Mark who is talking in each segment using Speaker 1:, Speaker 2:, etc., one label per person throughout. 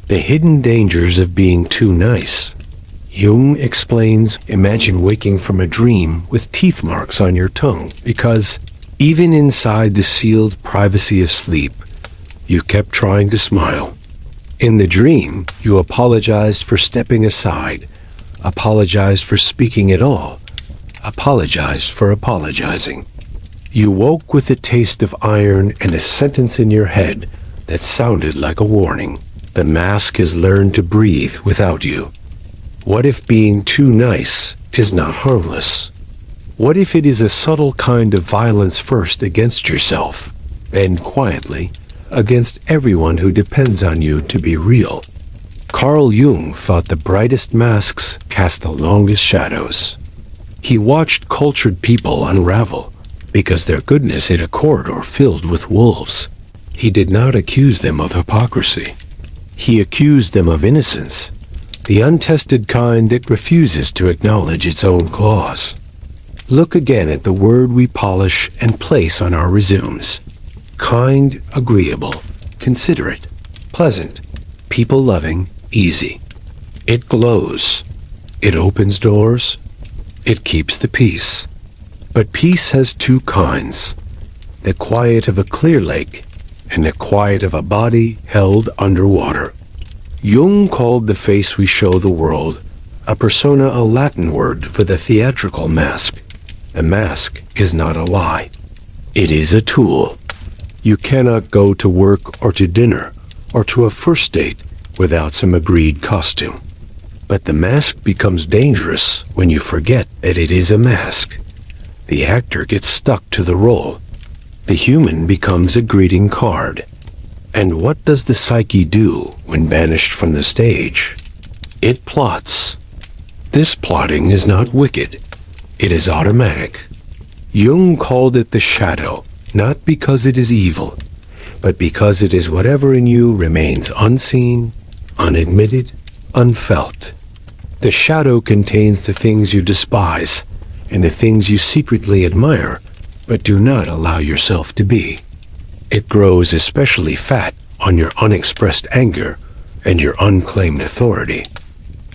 Speaker 1: The hidden dangers of being too nice. Jung explains, imagine waking from a dream with teeth marks on your tongue because, even inside the sealed privacy of sleep, you kept trying to smile. In the dream, you apologized for stepping aside, apologized for speaking at all, apologized for apologizing. You woke with a taste of iron and a sentence in your head that sounded like a warning. The mask has learned to breathe without you. What if being too nice is not harmless? What if it is a subtle kind of violence first against yourself, and quietly against everyone who depends on you to be real? Carl Jung thought the brightest masks cast the longest shadows. He watched cultured people unravel because their goodness hit a corridor filled with wolves. He did not accuse them of hypocrisy. He accused them of innocence, the untested kind that refuses to acknowledge its own claws. Look again at the word we polish and place on our resumes. Kind, agreeable, considerate, pleasant, people-loving, easy. It glows. It opens doors. It keeps the peace. But peace has two kinds: the quiet of a clear lake and the quiet of a body held underwater. Jung called the face we show the world a persona, a Latin word for the theatrical mask. The mask is not a lie. It is a tool. You cannot go to work or to dinner or to a first date without some agreed costume. But the mask becomes dangerous when you forget that it is a mask. The actor gets stuck to the role. The human becomes a greeting card. And what does the psyche do when banished from the stage? It plots. This plotting is not wicked. It is automatic. Jung called it the shadow, not because it is evil, but because it is whatever in you remains unseen, unadmitted, unfelt. The shadow contains the things you despise and the things you secretly admire, but do not allow yourself to be. It grows especially fat on your unexpressed anger and your unclaimed authority.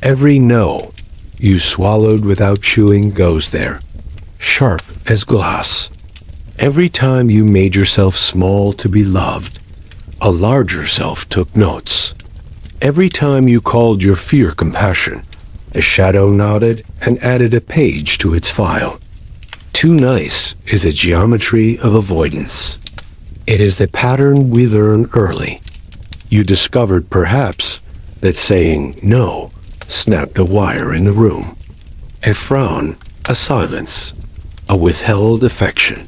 Speaker 1: Every no you swallowed without chewing goes there, sharp as glass. Every time you made yourself small to be loved, a larger self took notes. Every time you called your fear compassion, a shadow nodded and added a page to its file. Too nice is a geometry of avoidance. It is the pattern we learn early. You discovered, perhaps, that saying no snapped a wire in the room. A frown, a silence, a withheld affection.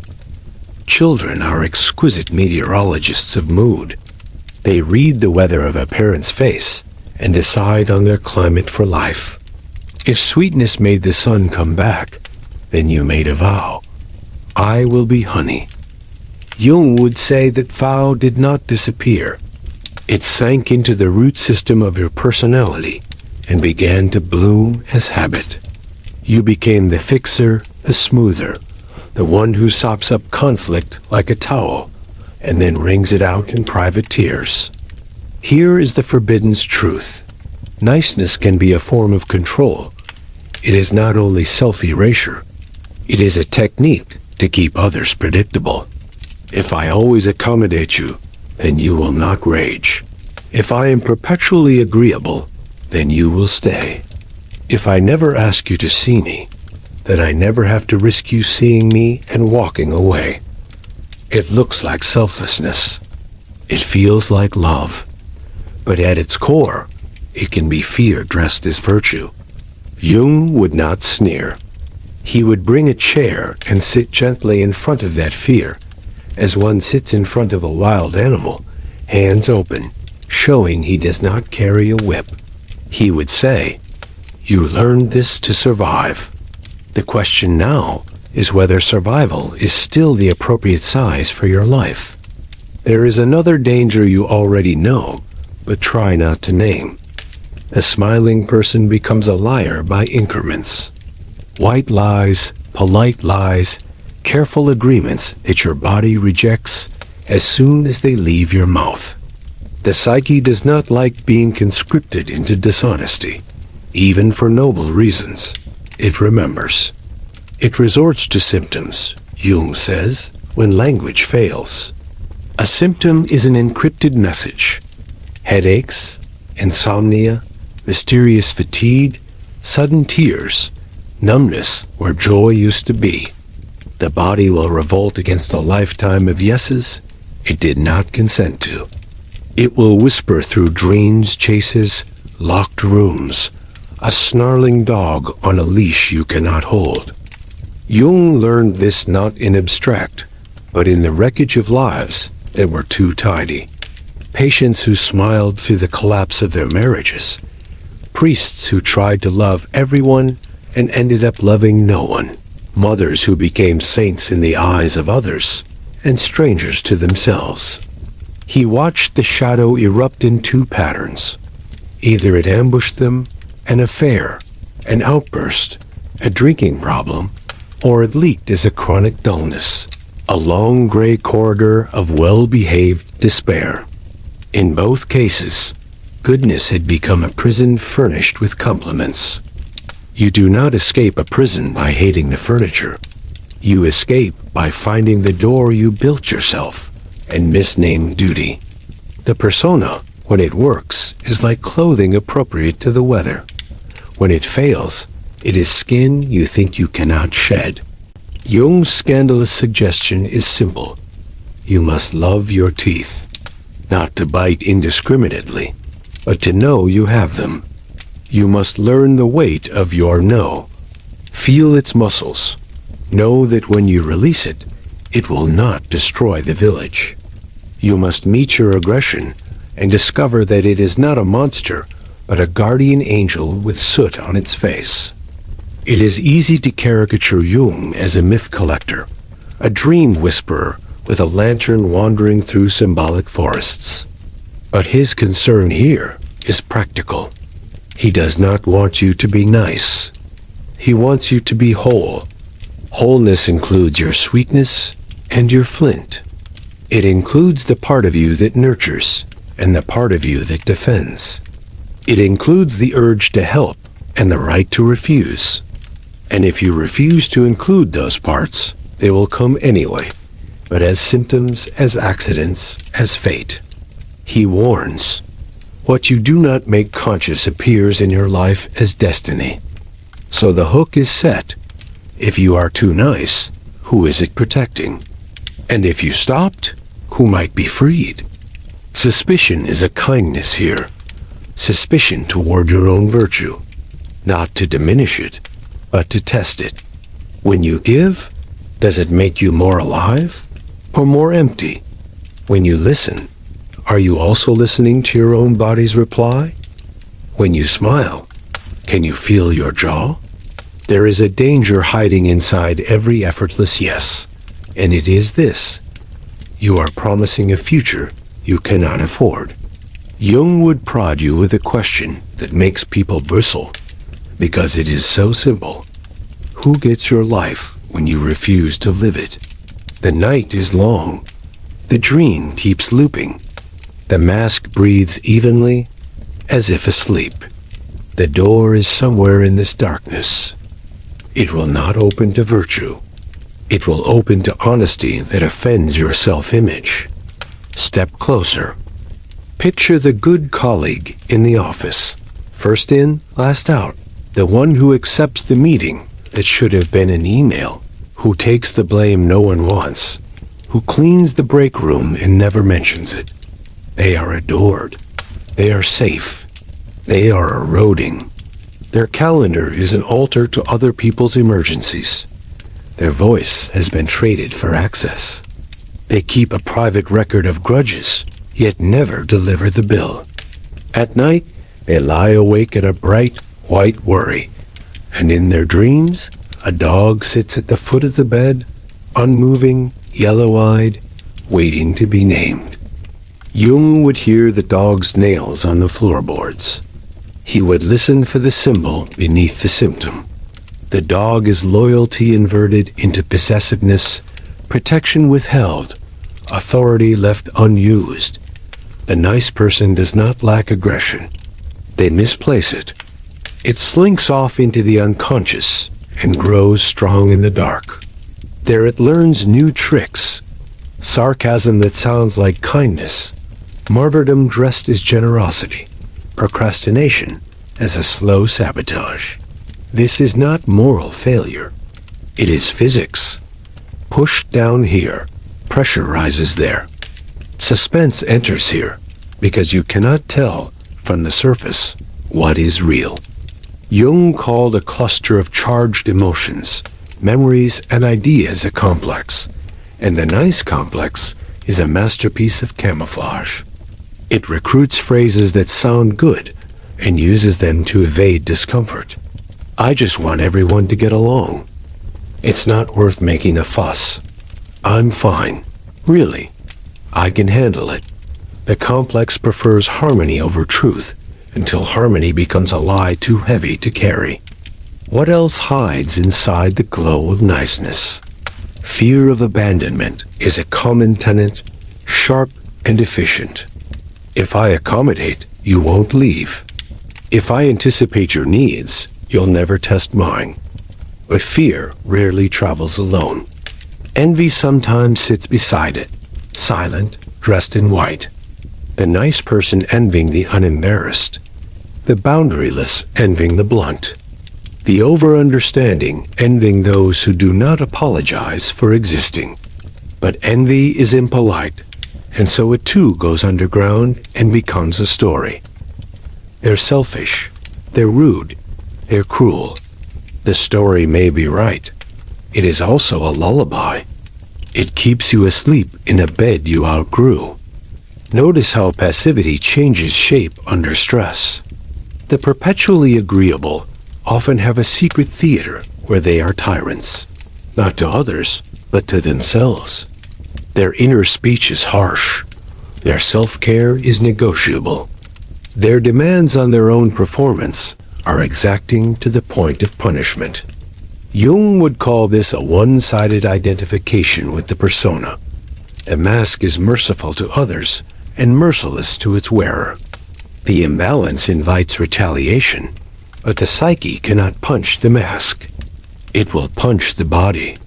Speaker 1: Children are exquisite meteorologists of mood. They read the weather of a parent's face and decide on their climate for life. If sweetness made the sun come back, then you made a vow. I will be honey. Jung would say that vow did not disappear. It sank into the root system of your personality and began to bloom as habit. You became the fixer, the smoother, the one who sops up conflict like a towel and then wrings it out in private tears. Here is the forbidden truth. Niceness can be a form of control. It is not only self-erasure. It is a technique to keep others predictable. If I always accommodate you, then you will not rage. If I am perpetually agreeable, then you will stay. If I never ask you to see me, then I never have to risk you seeing me and walking away. It looks like selflessness. It feels like love. But at its core, it can be fear dressed as virtue. Jung would not sneer. He would bring a chair and sit gently in front of that fear, as one sits in front of a wild animal, hands open, showing he does not carry a whip. He would say, "You learned this to survive." The question now is whether survival is still the appropriate size for your life. There is another danger you already know, but try not to name. A smiling person becomes a liar by increments. White lies, polite lies, careful agreements that your body rejects as soon as they leave your mouth. The psyche does not like being conscripted into dishonesty, even for noble reasons. It remembers. It resorts to symptoms, Jung says, when language fails. A symptom is an encrypted message. Headaches, insomnia, mysterious fatigue, sudden tears, numbness where joy used to be. The body will revolt against a lifetime of yeses it did not consent to. It will whisper through dreams, chases, locked rooms, a snarling dog on a leash you cannot hold. Jung learned this not in abstract, but in the wreckage of lives that were too tidy. Patients who smiled through the collapse of their marriages. Priests who tried to love everyone and ended up loving no one. Mothers who became saints in the eyes of others and strangers to themselves. He watched the shadow erupt in two patterns. Either it ambushed them, an affair, an outburst, a drinking problem, or it leaked as a chronic dullness, a long gray corridor of well-behaved despair. In both cases, goodness had become a prison furnished with compliments. You do not escape a prison by hating the furniture. You escape by finding the door you built yourself and misnamed duty. The persona, when it works, is like clothing appropriate to the weather. When it fails, it is skin you think you cannot shed. Jung's scandalous suggestion is simple. You must love your teeth, not to bite indiscriminately, but to know you have them. You must learn the weight of your no. Feel its muscles. Know that when you release it, it will not destroy the village. You must meet your aggression and discover that it is not a monster, but a guardian angel with soot on its face. It is easy to caricature Jung as a myth collector, a dream whisperer with a lantern wandering through symbolic forests. But his concern here is practical. He does not want you to be nice. He wants you to be whole. Wholeness includes your sweetness and your flint. It includes the part of you that nurtures and the part of you that defends. It includes the urge to help and the right to refuse. And if you refuse to include those parts, they will come anyway, but as symptoms, as accidents, as fate. He warns, what you do not make conscious appears in your life as destiny. So the hook is set. If you are too nice, who is it protecting? And if you stopped, who might be freed? Suspicion is a kindness here. Suspicion toward your own virtue. Not to diminish it, but to test it. When you give, does it make you more alive or more empty? When you listen, are you also listening to your own body's reply? When you smile, can you feel your jaw? There is a danger hiding inside every effortless yes, and it is this. You are promising a future you cannot afford. Jung would prod you with a question that makes people bristle, because it is so simple. Who gets your life when you refuse to live it? The night is long. The dream keeps looping. The mask breathes evenly, as if asleep. The door is somewhere in this darkness. It will not open to virtue. It will open to honesty that offends your self-image. Step closer. Picture the good colleague in the office. First in, last out. The one who accepts the meeting that should have been an email. Who takes the blame no one wants. Who cleans the break room and never mentions it. They are adored. They are safe. They are eroding. Their calendar is an altar to other people's emergencies. Their voice has been traded for access. They keep a private record of grudges, yet never deliver the bill. At night, they lie awake in a bright, white worry, and in their dreams, a dog sits at the foot of the bed, unmoving, yellow-eyed, waiting to be named. Jung would hear the dog's nails on the floorboards. He would listen for the symbol beneath the symptom. The dog is loyalty inverted into possessiveness, protection withheld, authority left unused. A nice person does not lack aggression. They misplace it. It slinks off into the unconscious and grows strong in the dark. There it learns new tricks. Sarcasm that sounds like kindness. Martyrdom dressed as generosity. Procrastination as a slow sabotage. This is not moral failure. It is physics. Pushed down here, pressure rises there. Suspense enters here because you cannot tell from the surface what is real. Jung called a cluster of charged emotions, memories, and ideas a complex, and the nice complex is a masterpiece of camouflage. It recruits phrases that sound good and uses them to evade discomfort. I just want everyone to get along. It's not worth making a fuss. I'm fine. Really. I can handle it. The complex prefers harmony over truth until harmony becomes a lie too heavy to carry. What else hides inside the glow of niceness? Fear of abandonment is a common tenet, sharp and efficient. If I accommodate, you won't leave. If I anticipate your needs, you'll never test mine. But fear rarely travels alone. Envy sometimes sits beside it, silent, dressed in white. The nice person envying the unembarrassed. The boundaryless envying the blunt. The over-understanding envying those who do not apologize for existing. But envy is impolite, and so it too goes underground and becomes a story. They're selfish, they're rude, they're cruel. The story may be right. It is also a lullaby. It keeps you asleep in a bed you outgrew. Notice how passivity changes shape under stress. The perpetually agreeable often have a secret theater where they are tyrants, not to others, but to themselves. Their inner speech is harsh. Their self-care is negotiable. Their demands on their own performance are exacting to the point of punishment. Jung would call this a one-sided identification with the persona. A mask is merciful to others and merciless to its wearer. The imbalance invites retaliation, but the psyche cannot punch the mask. It will punch the body.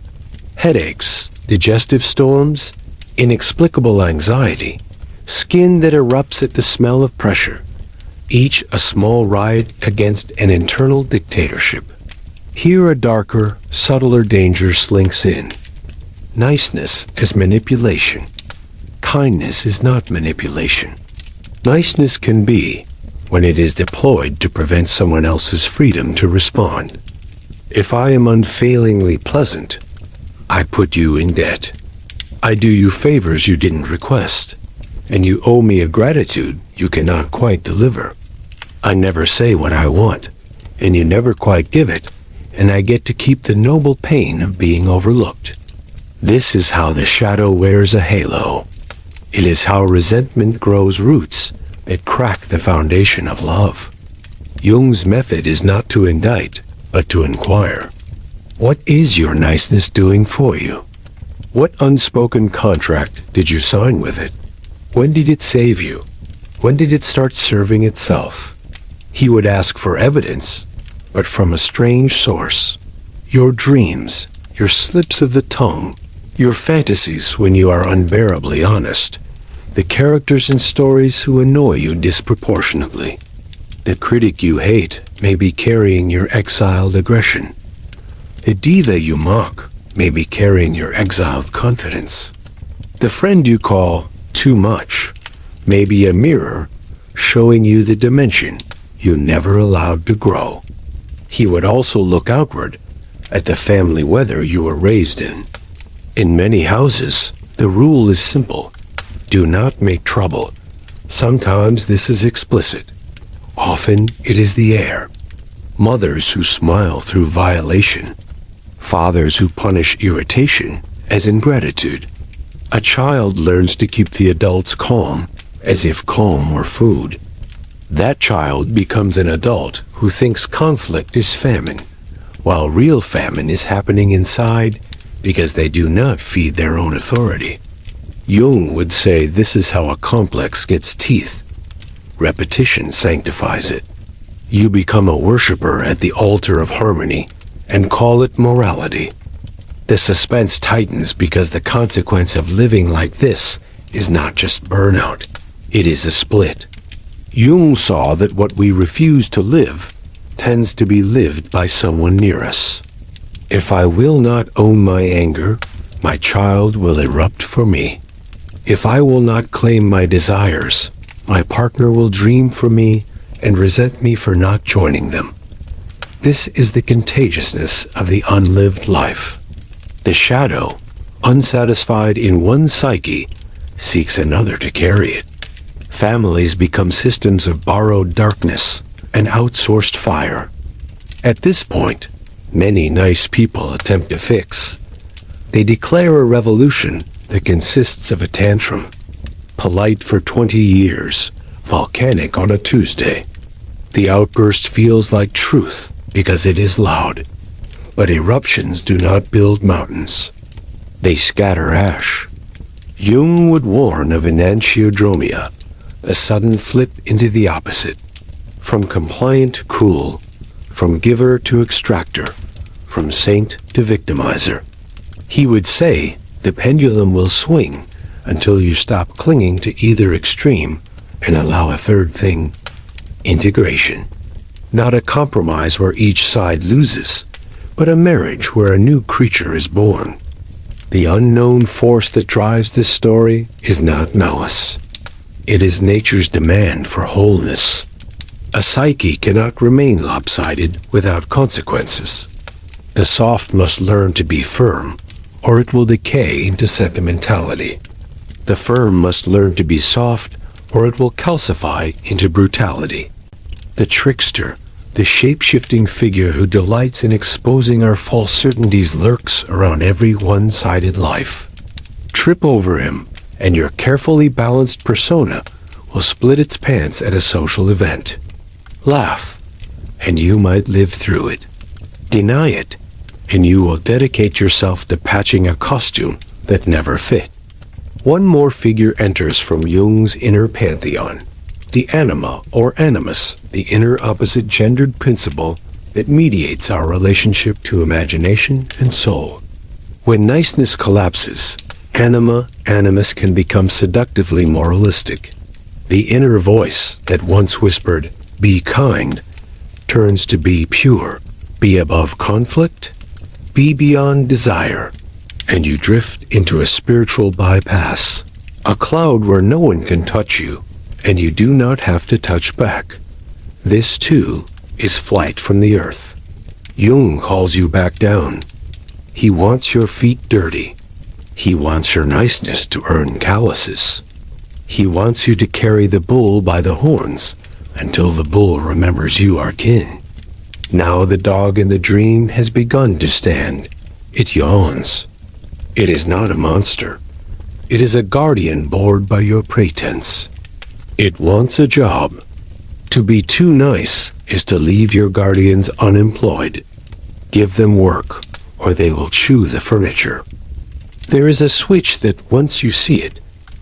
Speaker 1: Headaches, digestive storms, inexplicable anxiety, skin that erupts at the smell of pressure, each a small riot against an internal dictatorship. Here a darker, subtler danger slinks in. Niceness as manipulation. Kindness is not manipulation. Niceness can be when it is deployed to prevent someone else's freedom to respond. If I am unfailingly pleasant, I put you in debt. I do you favors you didn't request, and you owe me a gratitude you cannot quite deliver. I never say what I want, and you never quite give it, and I get to keep the noble pain of being overlooked. This is how the shadow wears a halo. It is how resentment grows roots that crack the foundation of love. Jung's method is not to indict, but to inquire. What is your niceness doing for you? What unspoken contract did you sign with it? When did it save you? When did it start serving itself? He would ask for evidence, but from a strange source. Your dreams, your slips of the tongue, your fantasies when you are unbearably honest, the characters and stories who annoy you disproportionately. The critic you hate may be carrying your exiled aggression. The diva you mock may be carrying your exiled confidence. The friend you call too much may be a mirror showing you the dimension you never allowed to grow. He would also look outward at the family weather you were raised in. In many houses, the rule is simple. Do not make trouble. Sometimes this is explicit. Often it is the air. Mothers who smile through violation. Fathers who punish irritation as ingratitude. A child learns to keep the adults calm, as if calm were food. That child becomes an adult who thinks conflict is famine, while real famine is happening inside because they do not feed their own authority. Jung would say this is how a complex gets teeth. Repetition sanctifies it. You become a worshiper at the altar of harmony and call it morality. The suspense tightens because the consequence of living like this is not just burnout. It is a split. Jung saw that what we refuse to live tends to be lived by someone near us. If I will not own my anger, my child will erupt for me. If I will not claim my desires, my partner will dream for me and resent me for not joining them. This is the contagiousness of the unlived life. The shadow, unsatisfied in one psyche, seeks another to carry it. Families become systems of borrowed darkness and outsourced fire. At this point, many nice people attempt to fix. They declare a revolution that consists of a tantrum. Polite for 20 years, volcanic on a Tuesday. The outburst feels like truth because it is loud. But eruptions do not build mountains. They scatter ash. Jung would warn of enantiodromia, a sudden flip into the opposite. From compliant to cruel, from giver to extractor, from saint to victimizer. He would say the pendulum will swing until you stop clinging to either extreme and allow a third thing, integration. Not a compromise where each side loses, but a marriage where a new creature is born. The unknown force that drives this story is not nous. It is nature's demand for wholeness. A psyche cannot remain lopsided without consequences. The soft must learn to be firm, or it will decay into sentimentality. The firm must learn to be soft, or it will calcify into brutality. The trickster, the shape-shifting figure who delights in exposing our false certainties, lurks around every one-sided life. Trip over him, and your carefully balanced persona will split its pants at a social event. Laugh, and you might live through it. Deny it, and you will dedicate yourself to patching a costume that never fit. One more figure enters from Jung's inner pantheon. The anima or animus, the inner opposite gendered principle that mediates our relationship to imagination and soul. When niceness collapses, animus can become seductively moralistic. The inner voice that once whispered, "Be kind," turns to be pure, be above conflict, be beyond desire, and you drift into a spiritual bypass, a cloud where no one can touch you, and you do not have to touch back. This, too, is flight from the earth. Jung calls you back down. He wants your feet dirty. He wants your niceness to earn calluses. He wants you to carry the bull by the horns until the bull remembers you are kin. Now the dog in the dream has begun to stand. It yawns. It is not a monster. It is a guardian bored by your pretense. It wants a job. To be too nice is to leave your guardians unemployed. Give them work, or they will chew the furniture. There is a switch that, once you see it,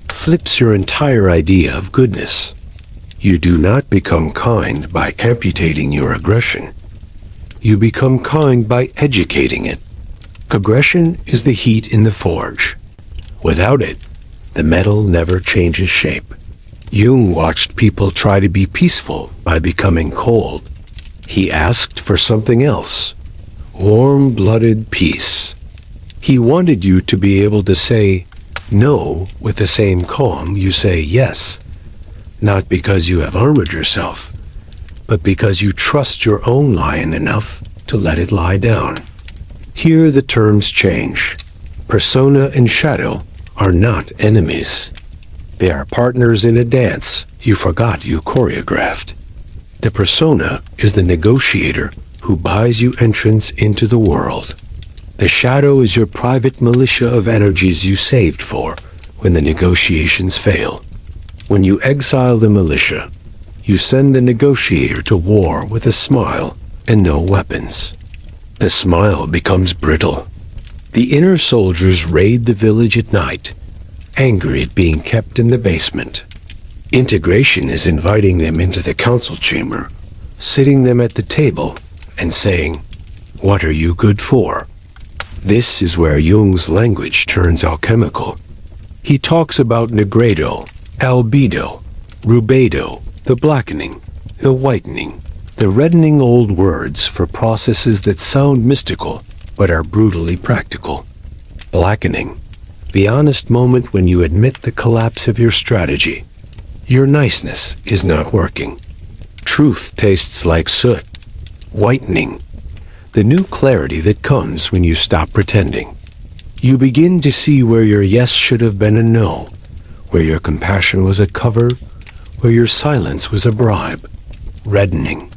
Speaker 1: flips your entire idea of goodness. You do not become kind by amputating your aggression. You become kind by educating it. Aggression is the heat in the forge. Without it, the metal never changes shape. Jung watched people try to be peaceful by becoming cold. He asked for something else, warm-blooded peace. He wanted you to be able to say no with the same calm you say yes, not because you have armored yourself, but because you trust your own lion enough to let it lie down. Here the terms change. Persona and shadow are not enemies. They are partners in a dance you forgot you choreographed. The persona is the negotiator who buys you entrance into the world. The shadow is your private militia of energies you saved for when the negotiations fail. When you exile the militia, you send the negotiator to war with a smile and no weapons. The smile becomes brittle. The inner soldiers raid the village at night. angry at being kept in the basement. Integration is inviting them into the council chamber, sitting them at the table, and saying, "What are you good for?" This is where Jung's language turns alchemical. He talks about negredo, albedo, rubedo, the blackening, the whitening, the reddening old words for processes that sound mystical but are brutally practical. Blackening, the honest moment when you admit the collapse of your strategy. Your niceness is not working. Truth tastes like soot. Whitening, the new clarity that comes when you stop pretending. You begin to see where your yes should have been a no, where your compassion was a cover, where your silence was a bribe. Reddening,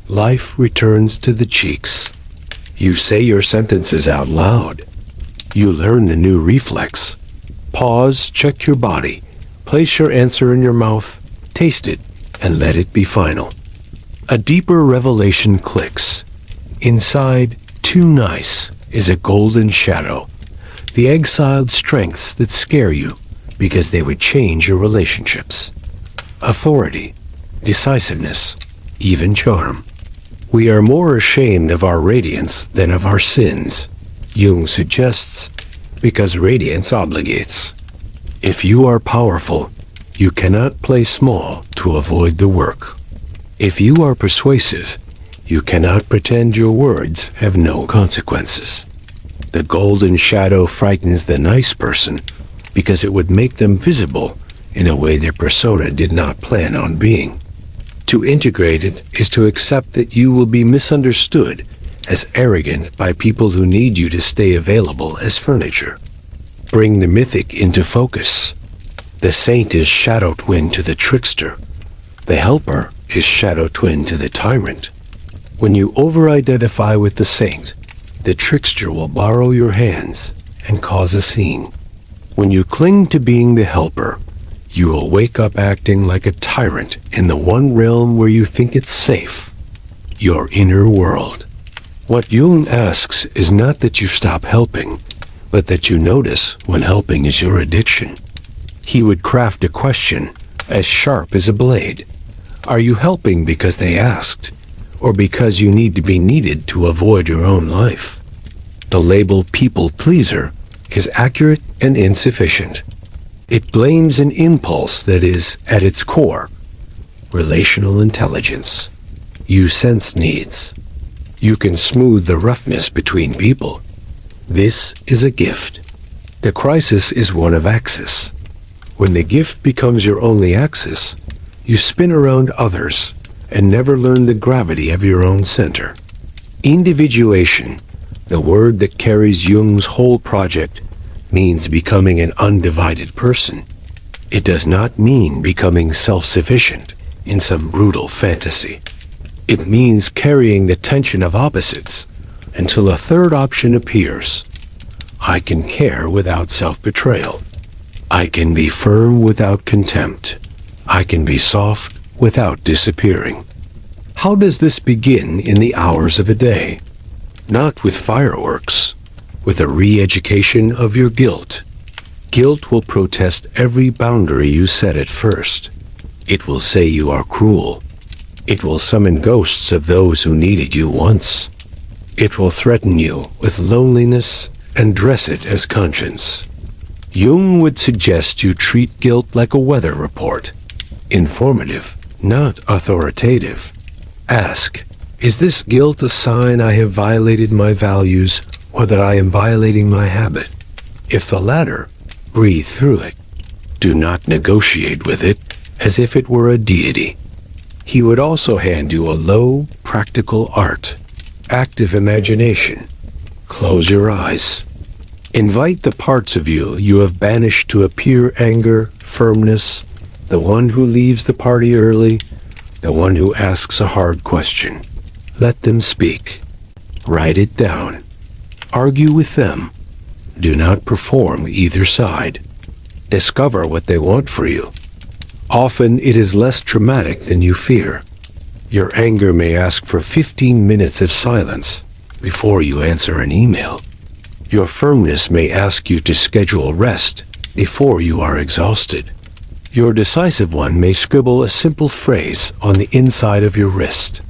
Speaker 1: life returns to the cheeks. You say your sentences out loud. You learn the new reflex. Pause, check your body, place your answer in your mouth, taste it, and let it be final. A deeper revelation clicks. Inside, too nice, is a golden shadow. The exiled strengths that scare you because they would change your relationships. Authority, decisiveness, even charm. We are more ashamed of our radiance than of our sins, Jung suggests, because radiance obligates. If you are powerful, you cannot play small to avoid the work. If you are persuasive, you cannot pretend your words have no consequences. The golden shadow frightens the nice person because it would make them visible in a way their persona did not plan on being. To integrate it is to accept that you will be misunderstood as arrogant by people who need you to stay available as furniture. Bring the mythic into focus. The saint is shadow twin to the trickster. The helper is shadow twin to the tyrant. When you over-identify with the saint, the trickster will borrow your hands and cause a scene. When you cling to being the helper, you will wake up acting like a tyrant in the one realm where you think it's safe, your inner world. What Jung asks is not that you stop helping, but that you notice when helping is your addiction. He would craft a question as sharp as a blade. Are you helping because they asked, or because you need to be needed to avoid your own life? The label people pleaser is accurate and insufficient. It blames an impulse that is, at its core, relational intelligence. You sense needs. You can smooth the roughness between people. This is a gift. The crisis is one of axis. When the gift becomes your only axis, you spin around others and never learn the gravity of your own center. Individuation, the word that carries Jung's whole project, means becoming an undivided person. It does not mean becoming self-sufficient in some brutal fantasy. It means carrying the tension of opposites until a third option appears. I can care without self-betrayal. I can be firm without contempt. I can be soft without disappearing. How does this begin in the hours of a day? Not with fireworks, with a re-education of your guilt. Guilt will protest every boundary you set at first. It will say you are cruel. It will summon ghosts of those who needed you once. It will threaten you with loneliness and dress it as conscience. Jung would suggest you treat guilt like a weather report. Informative, not authoritative. Ask, is this guilt a sign I have violated my values or that I am violating my habit? If the latter, breathe through it. Do not negotiate with it as if it were a deity. He would also hand you a low, practical art. Active imagination. Close your eyes. Invite the parts of you have banished to appear: anger, firmness, the one who leaves the party early, the one who asks a hard question. Let them speak. Write it down. Argue with them. Do not perform either side. Discover what they want for you. Often it is less traumatic than you fear. Your anger may ask for 15 minutes of silence before you answer an email. Your firmness may ask you to schedule rest before you are exhausted. Your decisive one may scribble a simple phrase on the inside of your wrist.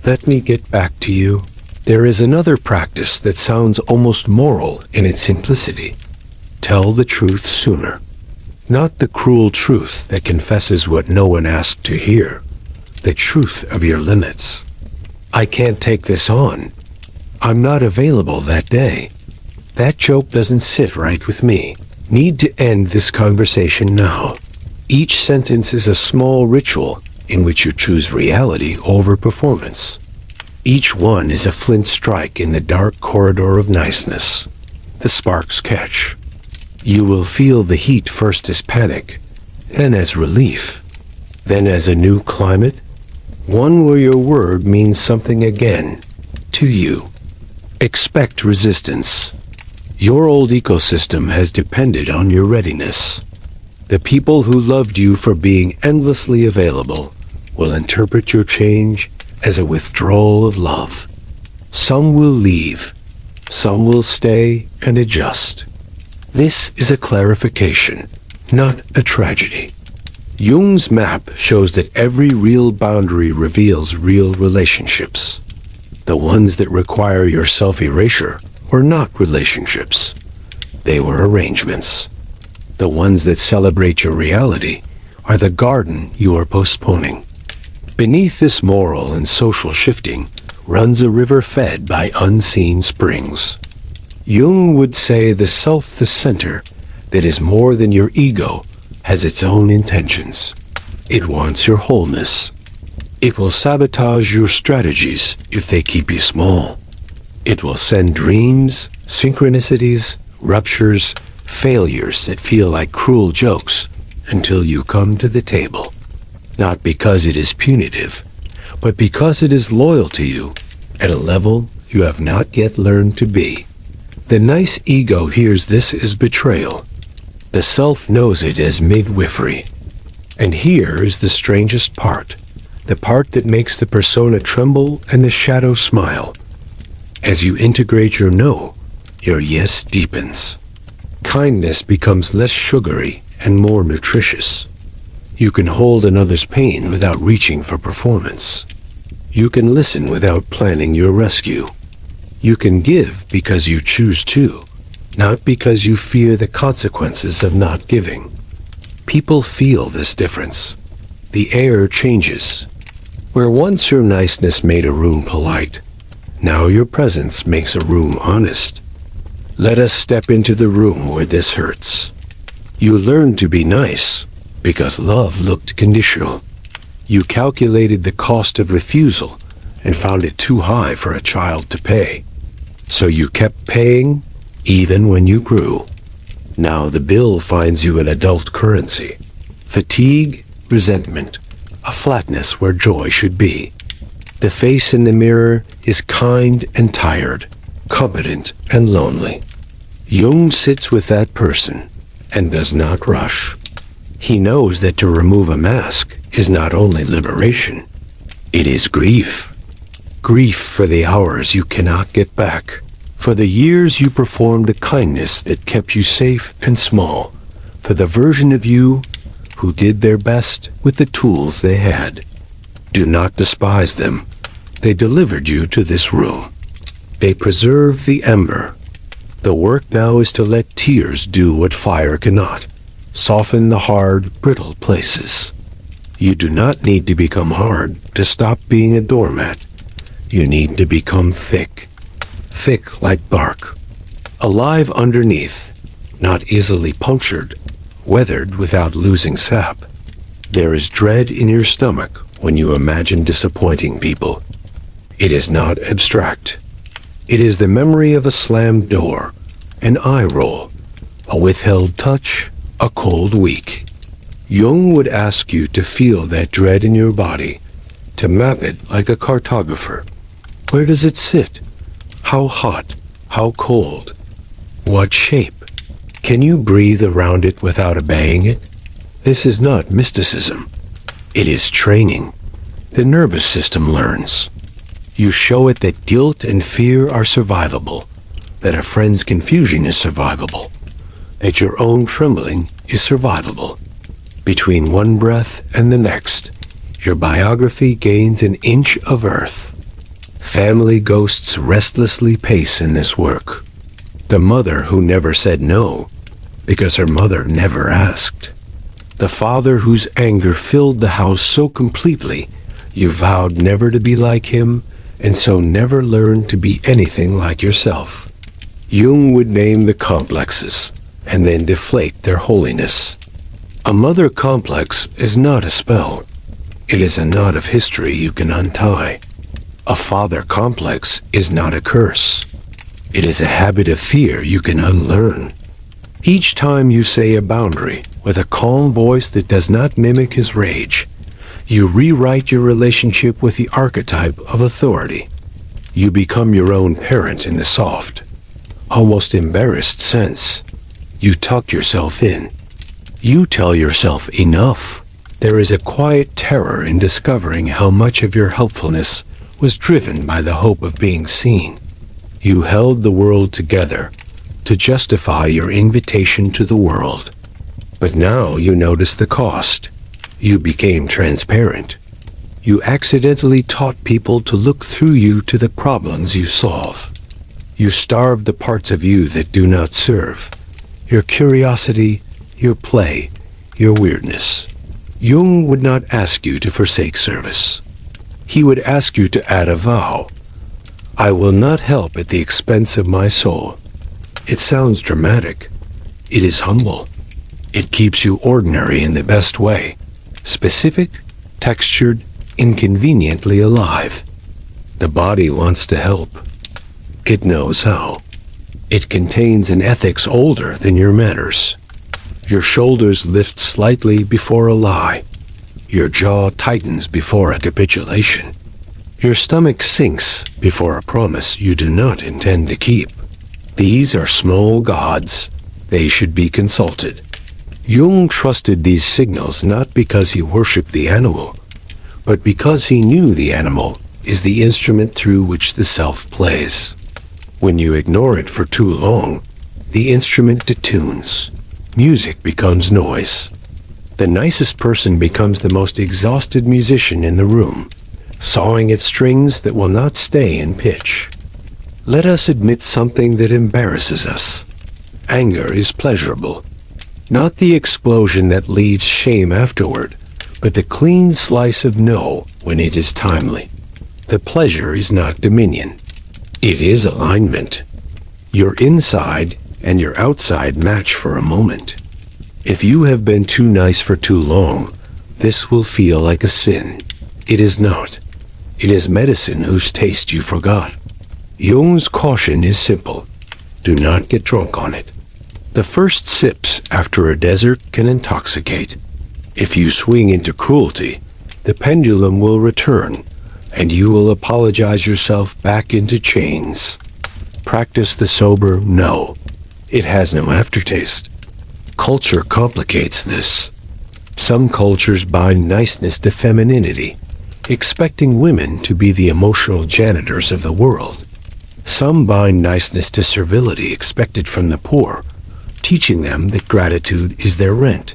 Speaker 1: Let me get back to you. There is another practice that sounds almost moral in its simplicity. Tell the truth sooner. Not the cruel truth that confesses what no one asked to hear. The truth of your limits. I can't take this on. I'm not available that day. That joke doesn't sit right with me. Need to end this conversation now. Each sentence is a small ritual in which you choose reality over performance. Each one is a flint strike in the dark corridor of niceness. The sparks catch. You will feel the heat first as panic, then as relief, then as a new climate, one where your word means something again, to you. Expect resistance. Your old ecosystem has depended on your readiness. The people who loved you for being endlessly available will interpret your change as a withdrawal of love. Some will leave, some will stay and adjust. This is a clarification, not a tragedy. Jung's map shows that every real boundary reveals real relationships. The ones that require your self-erasure were not relationships. They were arrangements. The ones that celebrate your reality are the garden you are postponing. Beneath this moral and social shifting runs a river fed by unseen springs. Jung would say the self, the center, that is more than your ego, has its own intentions. It wants your wholeness. It will sabotage your strategies if they keep you small. It will send dreams, synchronicities, ruptures, failures that feel like cruel jokes until you come to the table. Not because it is punitive, but because it is loyal to you at a level you have not yet learned to be. The nice ego hears this as betrayal. The self knows it as midwifery. And here is the strangest part, the part that makes the persona tremble and the shadow smile. As you integrate your no, your yes deepens. Kindness becomes less sugary and more nutritious. You can hold another's pain without reaching for performance. You can listen without planning your rescue. You can give because you choose to, not because you fear the consequences of not giving. People feel this difference. The air changes. Where once your niceness made a room polite, now your presence makes a room honest. Let us step into the room where this hurts. You learned to be nice because love looked conditional. You calculated the cost of refusal and found it too high for a child to pay. So you kept paying even when you grew. Now the bill finds you an adult currency. Fatigue, resentment, a flatness where joy should be. The face in the mirror is kind and tired, competent and lonely. Jung sits with that person and does not rush. He knows that to remove a mask is not only liberation, it is grief. Grief for the hours you cannot get back, for the years you performed a kindness that kept you safe and small, for the version of you who did their best with the tools they had. Do not despise them. They delivered you to this room. They preserved the ember. The work now is to let tears do what fire cannot, soften the hard, brittle places. You do not need to become hard to stop being a doormat. You need to become thick. Thick like bark. Alive underneath, not easily punctured, weathered without losing sap. There is dread in your stomach when you imagine disappointing people. It is not abstract. It is the memory of a slammed door, an eye roll, a withheld touch, a cold week. Jung would ask you to feel that dread in your body, to map it like a cartographer. Where does it sit? How hot? How cold? What shape? Can you breathe around it without obeying it? This is not mysticism. It is training. The nervous system learns. You show it that guilt and fear are survivable, that a friend's confusion is survivable, that your own trembling is survivable. Between one breath and the next, your biography gains an inch of earth. Family ghosts restlessly pace in this work. The mother who never said no, because her mother never asked. The father whose anger filled the house so completely, you vowed never to be like him, and so never learned to be anything like yourself. Jung would name the complexes, and then deflate their holiness. A mother complex is not a spell. It is a knot of history you can untie. A father complex is not a curse. It is a habit of fear you can unlearn. Each time you say a boundary with a calm voice that does not mimic his rage, you rewrite your relationship with the archetype of authority. You become your own parent in the soft, almost embarrassed sense. You tuck yourself in. You tell yourself enough. There is a quiet terror in discovering how much of your helpfulness was driven by the hope of being seen. You held the world together to justify your invitation to the world. But now you notice the cost. You became transparent. You accidentally taught people to look through you to the problems you solve. You starved the parts of you that do not serve. Your curiosity, your play, your weirdness. Jung would not ask you to forsake service. He would ask you to add a vow. I will not help at the expense of my soul. It sounds dramatic. It is humble. It keeps you ordinary in the best way. Specific, textured, inconveniently alive. The body wants to help. It knows how. It contains an ethics older than your manners. Your shoulders lift slightly before a lie. Your jaw tightens before a capitulation. Your stomach sinks before a promise you do not intend to keep. These are small gods. They should be consulted. Jung trusted these signals not because he worshipped the animal, but because he knew the animal is the instrument through which the self plays. When you ignore it for too long, the instrument detunes. Music becomes noise. The nicest person becomes the most exhausted musician in the room, sawing at strings that will not stay in pitch. Let us admit something that embarrasses us. Anger is pleasurable. Not the explosion that leaves shame afterward, but the clean slice of no when it is timely. The pleasure is not dominion. It is alignment. Your inside and your outside match for a moment. If you have been too nice for too long, this will feel like a sin. It is not. It is medicine whose taste you forgot. Jung's caution is simple. Do not get drunk on it. The first sips after a desert can intoxicate. If you swing into cruelty, the pendulum will return, and you will apologize yourself back into chains. Practice the sober no. It has no aftertaste. Culture complicates this. Some cultures bind niceness to femininity, expecting women to be the emotional janitors of the world. Some bind niceness to servility expected from the poor, teaching them that gratitude is their rent.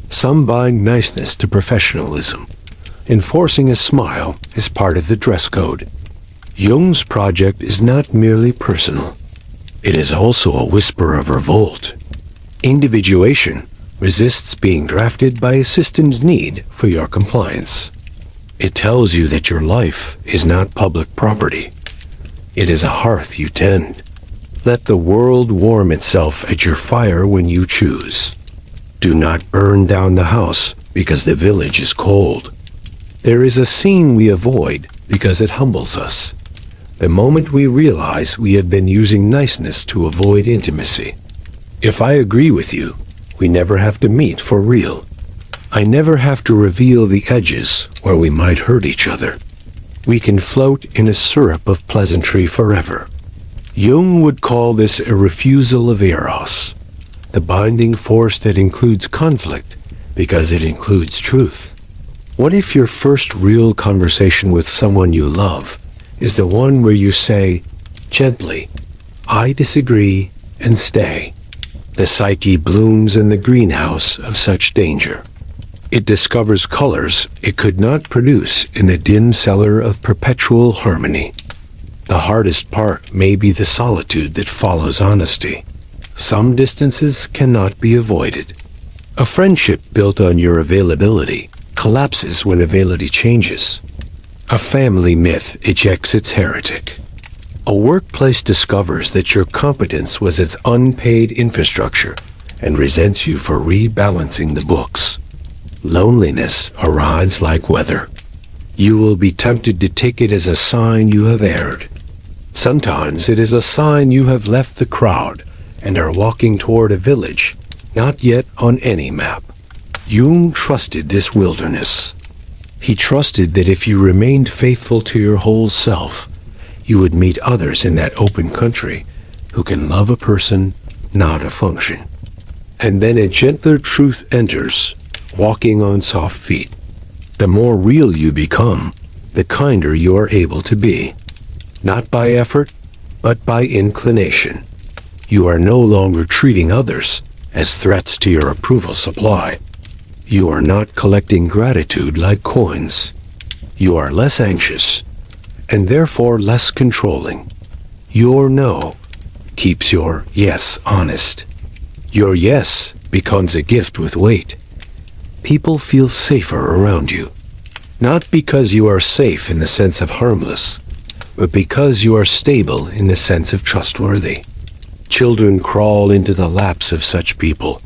Speaker 1: Some bind niceness to professionalism, enforcing a smile as part of the dress code. Jung's project is not merely personal. It is also a whisper of revolt. Individuation resists being drafted by a system's need for your compliance. It tells you that your life is not public property. It is a hearth you tend. Let the world warm itself at your fire when you choose. Do not burn down the house because the village is cold. There is a scene we avoid because it humbles us. The moment we realize we have been using niceness to avoid intimacy. If I agree with you, we never have to meet for real. I never have to reveal the edges where we might hurt each other. We can float in a syrup of pleasantry forever. Jung would call this a refusal of eros, the binding force that includes conflict because it includes truth. What if your first real conversation with someone you love is the one where you say, gently, I disagree, and stay? The psyche blooms in the greenhouse of such danger. It discovers colors it could not produce in the dim cellar of perpetual harmony. The hardest part may be the solitude that follows honesty. Some distances cannot be avoided. A friendship built on your availability collapses when availability changes. A family myth ejects its heretic. A workplace discovers that your competence was its unpaid infrastructure and resents you for rebalancing the books. Loneliness arrives like weather. You will be tempted to take it as a sign you have erred. Sometimes it is a sign you have left the crowd and are walking toward a village not yet on any map. Jung trusted this wilderness. He trusted that if you remained faithful to your whole self, you would meet others in that open country who can love a person, not a function. And then a gentler truth enters, walking on soft feet. The more real you become, the kinder you are able to be. Not by effort, but by inclination. You are no longer treating others as threats to your approval supply. You are not collecting gratitude like coins. You are less anxious, and therefore less controlling. Your no keeps your yes honest. Your yes becomes a gift with weight. People feel safer around you, not because you are safe in the sense of harmless, but because you are stable in the sense of trustworthy. Children crawl into the laps of such people.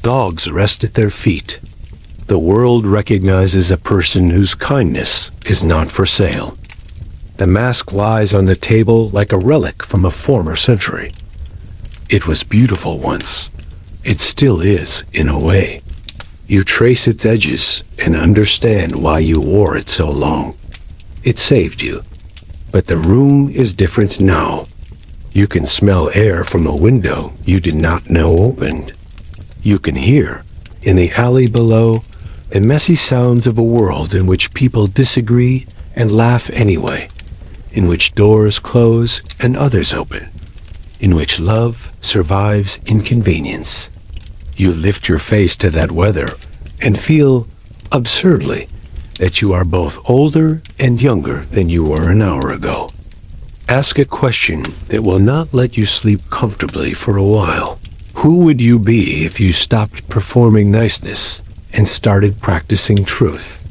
Speaker 1: Dogs rest at their feet. The world recognizes a person whose kindness is not for sale. The mask lies on the table like a relic from a former century. It was beautiful once. It still is, in a way. You trace its edges and understand why you wore it so long. It saved you. But the room is different now. You can smell air from a window you did not know opened. You can hear, in the alley below, the messy sounds of a world in which people disagree and laugh anyway, in which doors close and others open, in which love survives inconvenience. You lift your face to that weather and feel, absurdly, that you are both older and younger than you were an hour ago. Ask a question that will not let you sleep comfortably for a while. Who would you be if you stopped performing niceness and started practicing truth?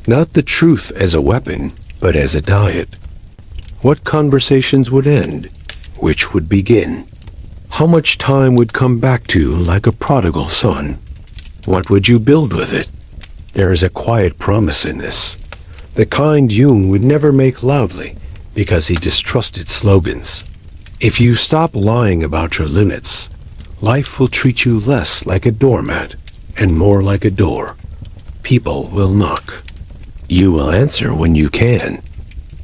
Speaker 1: Not the truth as a weapon, but as a diet. What conversations would end? Which would begin? How much time would come back to you like a prodigal son? What would you build with it? There is a quiet promise in this, the kind Jung would never make loudly because he distrusted slogans. If you stop lying about your limits, life will treat you less like a doormat and more like a door. People will knock. You will answer when you can.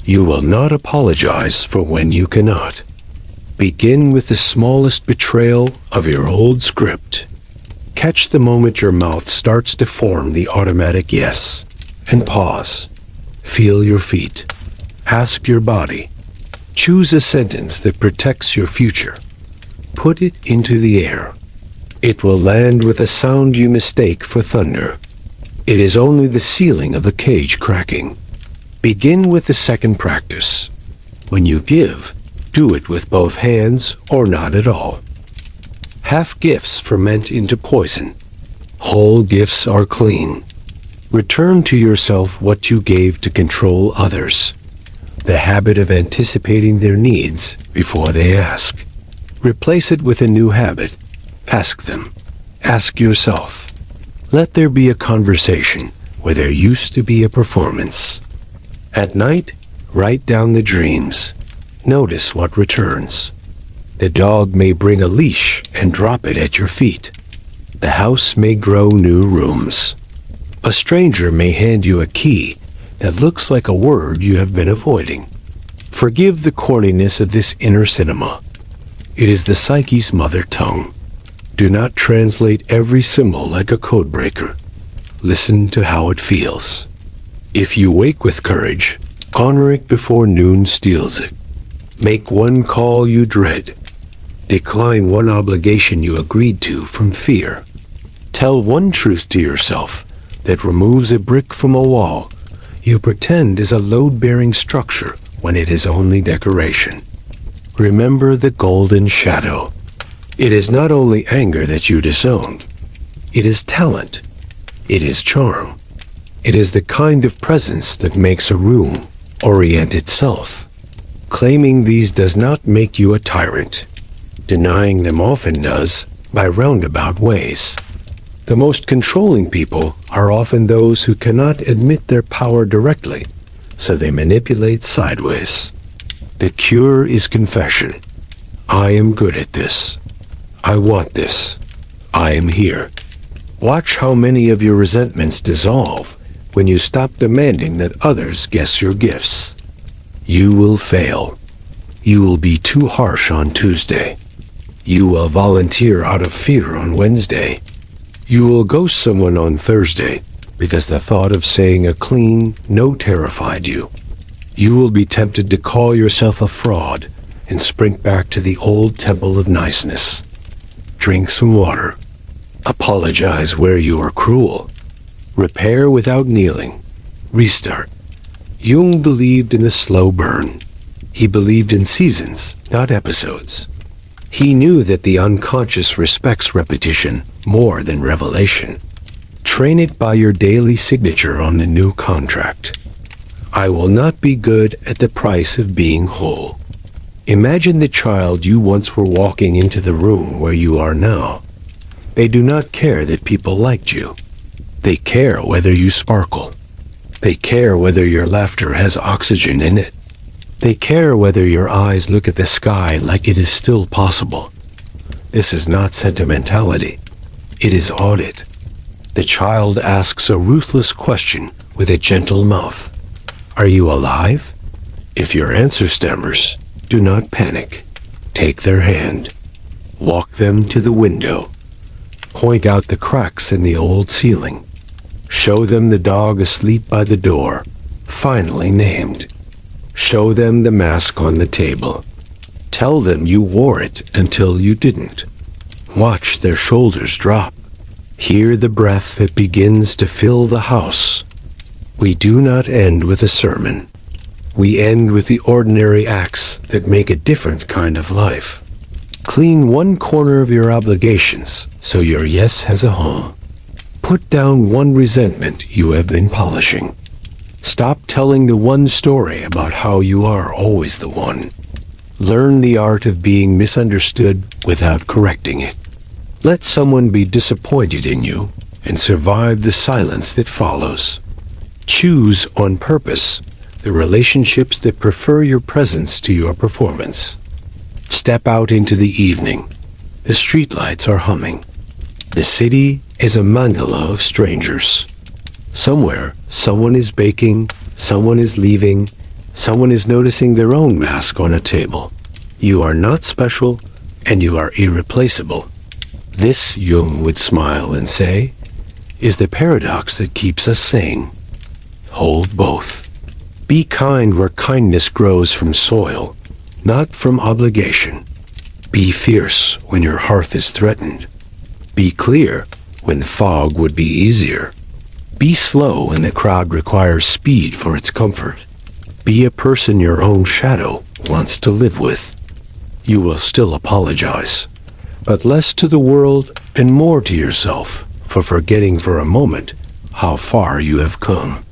Speaker 1: You will not apologize for when you cannot. Begin with the smallest betrayal of your old script. Catch the moment your mouth starts to form the automatic yes, and pause. Feel your feet. Ask your body. Choose a sentence that protects your future. Put it into the air. It will land with a sound you mistake for thunder. It is only the ceiling of a cage cracking. Begin with the second practice. When you give, do it with both hands or not at all. Half gifts ferment into poison. Whole gifts are clean. Return to yourself what you gave to control others. The habit of anticipating their needs before they ask. Replace it with a new habit. Ask them. Ask yourself. Let there be a conversation where there used to be a performance. At night, write down the dreams. Notice what returns. The dog may bring a leash and drop it at your feet. The house may grow new rooms. A stranger may hand you a key that looks like a word you have been avoiding. Forgive the corniness of this inner cinema. It is the psyche's mother tongue. Do not translate every symbol like a codebreaker. Listen to how it feels. If you wake with courage, honor it before noon steals it. Make one call you dread. Decline one obligation you agreed to from fear. Tell one truth to yourself that removes a brick from a wall you pretend is a load-bearing structure when it is only decoration. Remember the golden shadow. It is not only anger that you disowned. It is talent. It is charm. It is the kind of presence that makes a room orient itself. Claiming these does not make you a tyrant. Denying them often does, by roundabout ways. The most controlling people are often those who cannot admit their power directly, so they manipulate sideways. The cure is confession. I am good at this. I want this. I am here. Watch how many of your resentments dissolve when you stop demanding that others guess your gifts. You will fail. You will be too harsh on Tuesday. You will volunteer out of fear on Wednesday. You will ghost someone on Thursday because the thought of saying a clean no terrified you. You will be tempted to call yourself a fraud and sprint back to the old temple of niceness. Drink some water. Apologize where you are cruel. Repair without kneeling. Restart. Jung believed in the slow burn. He believed in seasons, not episodes. He knew that the unconscious respects repetition more than revelation. Train it by your daily signature on the new contract. I will not be good at the price of being whole. Imagine the child you once were walking into the room where you are now. They do not care that people liked you. They care whether you sparkle. They care whether your laughter has oxygen in it. They care whether your eyes look at the sky like it is still possible. This is not sentimentality. It is audit. The child asks a ruthless question with a gentle mouth. Are you alive? If your answer stammers, do not panic. Take their hand. Walk them to the window. Point out the cracks in the old ceiling. Show them the dog asleep by the door, finally named. Show them the mask on the table. Tell them you wore it until you didn't. Watch their shoulders drop. Hear the breath that begins to fill the house. We do not end with a sermon. We end with the ordinary acts that make a different kind of life. Clean one corner of your obligations so your yes has a home. Put down one resentment you have been polishing. Stop telling the one story about how you are always the one. Learn the art of being misunderstood without correcting it. Let someone be disappointed in you and survive the silence that follows. Choose on purpose the relationships that prefer your presence to your performance. Step out into the evening. The streetlights are humming. The city is a mandala of strangers. Somewhere, someone is baking, someone is leaving, someone is noticing their own mask on a table. You are not special, and you are irreplaceable. This, Jung would smile and say, is the paradox that keeps us sane. Hold both. Be kind where kindness grows from soil, not from obligation. Be fierce when your hearth is threatened. Be clear when fog would be easier. Be slow when the crowd requires speed for its comfort. Be a person your own shadow wants to live with. You will still apologize, but less to the world and more to yourself for forgetting for a moment how far you have come.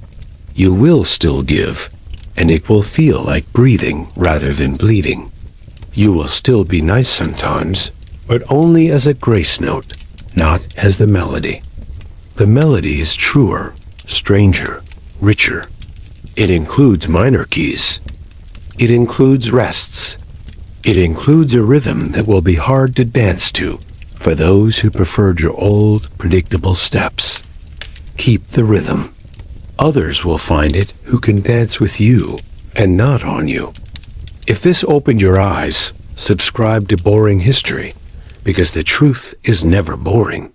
Speaker 1: You will still give, and it will feel like breathing rather than bleeding. You will still be nice sometimes, but only as a grace note, not as the melody. The melody is truer, stranger, richer. It includes minor keys. It includes rests. It includes a rhythm that will be hard to dance to for those who preferred your old, predictable steps. Keep the rhythm. Others will find it who can dance with you and not on you. If this opened your eyes, subscribe to Boring History, because the truth is never boring.